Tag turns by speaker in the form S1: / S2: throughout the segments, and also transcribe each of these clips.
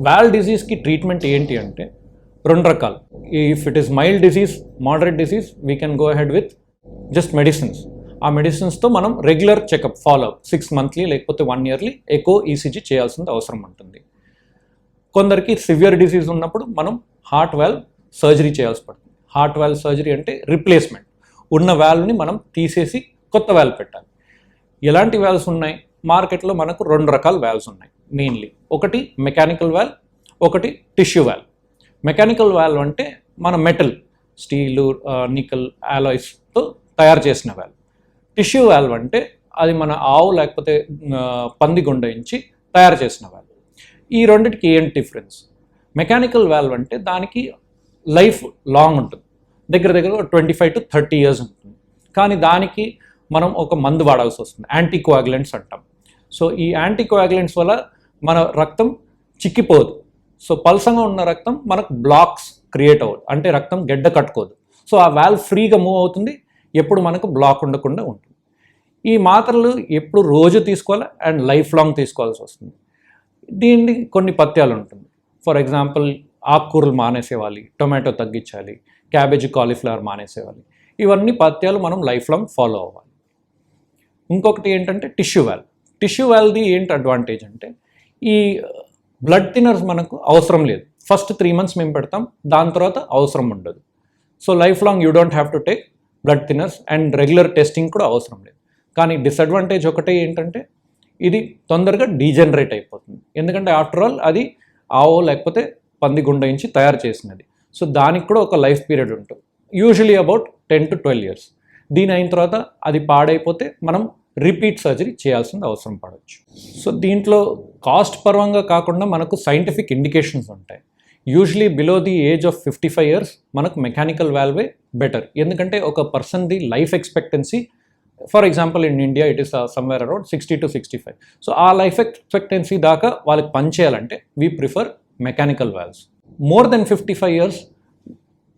S1: Valve డిజీజ్కి treatment ఏంటి అంటే రెండు రకాలు. If it is mild disease, moderate disease, we can go ahead with just medicines. ఆ మెడిసిన్స్తో మనం regular checkup follow up 6 monthly లేకపోతే 1 yearly ఎకో ఈసీజీ చేయాల్సిన అవసరం ఉంటుంది. కొందరికి సివియర్ డిసీజ్ ఉన్నప్పుడు మనం హార్ట్ వాల్వ్ సర్జరీ చేయాల్సి పడుతుంది. హార్ట్ వాల్వ్ సర్జరీ అంటే రిప్లేస్మెంట్, ఉన్న వాల్వ్ని మనం తీసేసి కొత్త వాల్వ్ పెట్టాలి. ఎలాంటి వాల్వ్స్ ఉన్నాయి మార్కెట్లో? మనకు 2 రకాల వాల్వ్స్ ఉన్నాయి మెయిన్లీ. ఒకటి మెకానికల్ వాల్వ్, ఒకటి టిష్యూ వాల్వ్. మెకానికల్ వాల్వ్ అంటే మన మెటల్, స్టీలు, నికెల్, అలాయ్స్తో తయారు చేసిన వాల్వ్. టిష్యూ వాల్వ్ అంటే అది మన ఆవు లేకపోతే పంది గుండెంచి తయారు చేసిన వాల్వ్. ఈ రెండింటికి ఏంటి డిఫరెన్స్? మెకానికల్ వాల్వ్ అంటే దానికి లైఫ్ లాంగ్ ఉంటుంది, దగ్గర 25 to 30 years ఉంటుంది. కానీ దానికి మనం ఒక మందు వాడాల్సి వస్తుంది, యాంటీకోయాగులెంట్స్ అంటాం. సో ఈ యాంటీకోయాగులెంట్స్ వల్ల మన రక్తం చిక్కిపోదు. సో పల్సంగా ఉన్న రక్తం మనకు బ్లాక్స్ క్రియేట్ అవ్వదు, అంటే రక్తం గడ్డ కట్టుకోదు. సో ఆ వాల్వ్ ఫ్రీగా మూవ్ అవుతుంది, ఎప్పుడు మనకు బ్లాక్ ఉండకుండా ఉంటుంది. ఈ మాత్రలు ఎప్పుడు రోజు తీసుకోవాలి అండ్ లైఫ్ లాంగ్ తీసుకోవాల్సి వస్తుంది. దీన్ని కొన్ని పథ్యాలు ఉంటుంది. ఫర్ ఎగ్జాంపుల్ ఆకుకూరలు మానేసేవాలి, టొమాటో తగ్గించాలి, క్యాబేజీ, కాలీఫ్లవర్ మానేసేవాలి. ఇవన్నీ పథ్యాలు మనం లైఫ్ లాంగ్ ఫాలో అవ్వాలి. ఇంకొకటి ఏంటంటే టిష్యూ వాల్వ్. టిష్యూ వాల్వ్ది ఏంటి అడ్వాంటేజ్ అంటే ఈ బ్లడ్ థిన్నర్స్ మనకు అవసరం లేదు. ఫస్ట్ 3 months మేము పెడతాం, దాని తర్వాత అవసరం ఉండదు. So life long you don't have to take blood thinners and regular testing కూడా అవసరం లేదు. కానీ డిసడ్వాంటేజ్ ఒకటే ఏంటంటే ఇది తొందరగా డీజనరేట్ అయిపోతుంది. ఎందుకంటే ఆఫ్టర్ ఆల్ అది ఆవో లేకపోతే పంది గుండెంచి తయారు చేసినది. సో దానికి కూడా ఒక లైఫ్ పీరియడ్ ఉంటుంది, యూజువలీ అబౌట్ 10 to 12 years. దీని అయిన తర్వాత అది పాడైపోతే మనం రిపీట్ సర్జరీ చేయాల్సిన అవసరం పడవచ్చు. సో దీంట్లో కాస్ట్ పరంగా కాకుండా మనకు సైంటిఫిక్ ఇండికేషన్స్ ఉంటాయి. Usually below the age of 55 years మనకు మెకానికల్ వాల్వే బెటర్. ఎందుకంటే ఒక పర్సన్ది life expectancy, for example in India it is somewhere around 60 to 65. So ఆ లైఫ్ ఎక్స్పెక్టెన్సీ దాకా వాళ్ళకి పనిచేయాలంటే we prefer mechanical valves. More than 55 years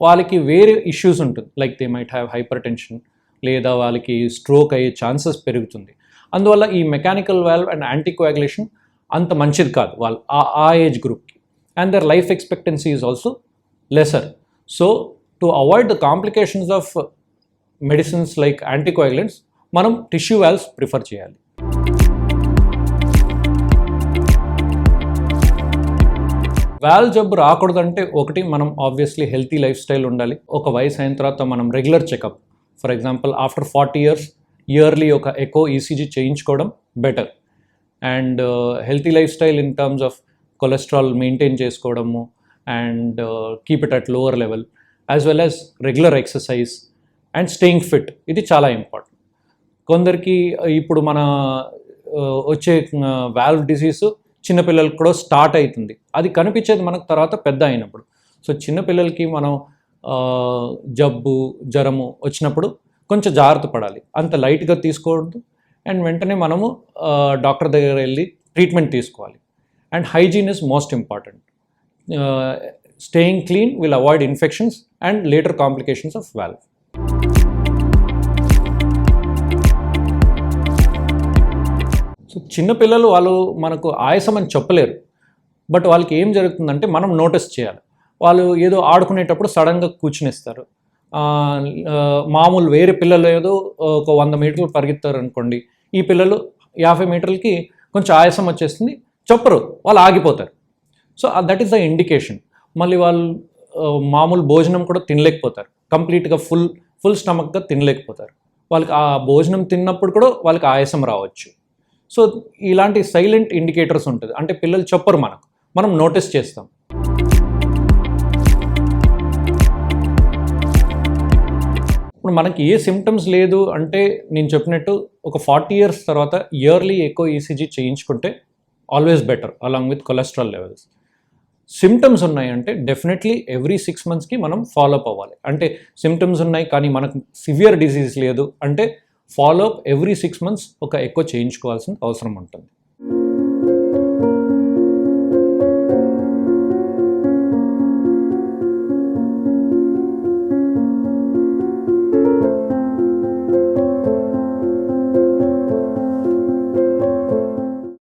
S1: వాళ్ళకి వేరే ఇష్యూస్ ఉంటుంది, like they might have hypertension, లేదా వాళ్ళకి స్ట్రోక్ అయ్యే ఛాన్సెస్ పెరుగుతుంది. అందువల్ల ఈ మెకానికల్ వాల్వ్ అండ్ యాంటీకోయాగులేషన్ అంత మంచిది కాదు వాళ్ళు ఆ ఏజ్ గ్రూప్కి. And their life expectancy is also lesser. So to avoid the complications of medicines like anticoagulants మనం టిష్యూ వాల్వ్స్ ప్రిఫర్ చేయాలి. వాల్వ్ జబ్బు రాకూడదంటే ఒకటి, మనం ఆబ్వియస్లీ హెల్తీ లైఫ్ స్టైల్ ఉండాలి. ఒక వయసు అయిన తర్వాత మనం regular checkup, for example after 40 years yearly ఒక ఎకో ఈసీజీ చేయించుకోవడం better. And healthy lifestyle in terms of cholesterol maintain చేసుకోవడము and keep it at lower level, as well as regular exercise and staying fit. ఇది చాలా important. కొందరికి ఇప్పుడు మన వచ్చే valve disease చిన్నపిల్లలకు కూడా స్టార్ట్ అవుతుంది. అది కనిపించేది మనకు తర్వాత పెద్ద అయినప్పుడు. సో చిన్నపిల్లలకి మనం జబ్బు, జ్వరము వచ్చినప్పుడు కొంచెం జాగ్రత్త పడాలి, అంత లైట్గా తీసుకోవద్దు. అండ్ వెంటనే మనము డాక్టర్ దగ్గర వెళ్ళి ట్రీట్మెంట్ తీసుకోవాలి. And hygiene is most important. Staying clean will avoid infections and later complications of value. So చిన్నపిల్లలు వాళ్ళు మనకు ఆయాసం అని చెప్పలేరు, బట్ వాళ్ళకి ఏం జరుగుతుందంటే మనం నోటీస్ చేయాలి. వాళ్ళు ఏదో ఆడుకునేటప్పుడు సడన్గా కూర్చునేస్తారు. మామూలు వేరే పిల్లలు ఏదో ఒక 100 meterలు పరిగెత్తారు అనుకోండి, ఈ పిల్లలు 50 meterలకి కొంచెం ఆయాసం వచ్చేస్తుంది, చెప్పరు, వాళ్ళు ఆగిపోతారు. So that is the indication. మళ్ళీ వాళ్ళు మామూలు భోజనం కూడా తినలేకపోతారు, కంప్లీట్గా ఫుల్ స్టమక్గా తినలేకపోతారు. వాళ్ళకి ఆ భోజనం తిన్నప్పుడు కూడా వాళ్ళకి ఆయాసం రావచ్చు. సో ఇలాంటి సైలెంట్ ఇండికేటర్స్ ఉంటుంది, అంటే పిల్లలు చెప్పరు, మనం నోటీస్ చేస్తాం. ఇప్పుడు మనకి ఏ సిమ్టమ్స్ లేదు అంటే నేను చెప్పినట్టు ఒక 40 years తర్వాత ఇయర్లీ ఎకో ఈసీజీ చేయించుకుంటే always better, along with cholesterol levels. Symptoms ఉన్నాయంటే డెఫినెట్లీ ఎవ్రీ 6 monthsకి మనం ఫాలోఅప్ అవ్వాలి. అంటే సిమ్టమ్స్ ఉన్నాయి కానీ మనకు సివియర్ డిసీజ్ లేదు అంటే ఫాలోఅప్ ఎవ్రీ 6 months ఒక ఎకో చేయించుకోవాల్సిన అవసరం ఉంటుంది.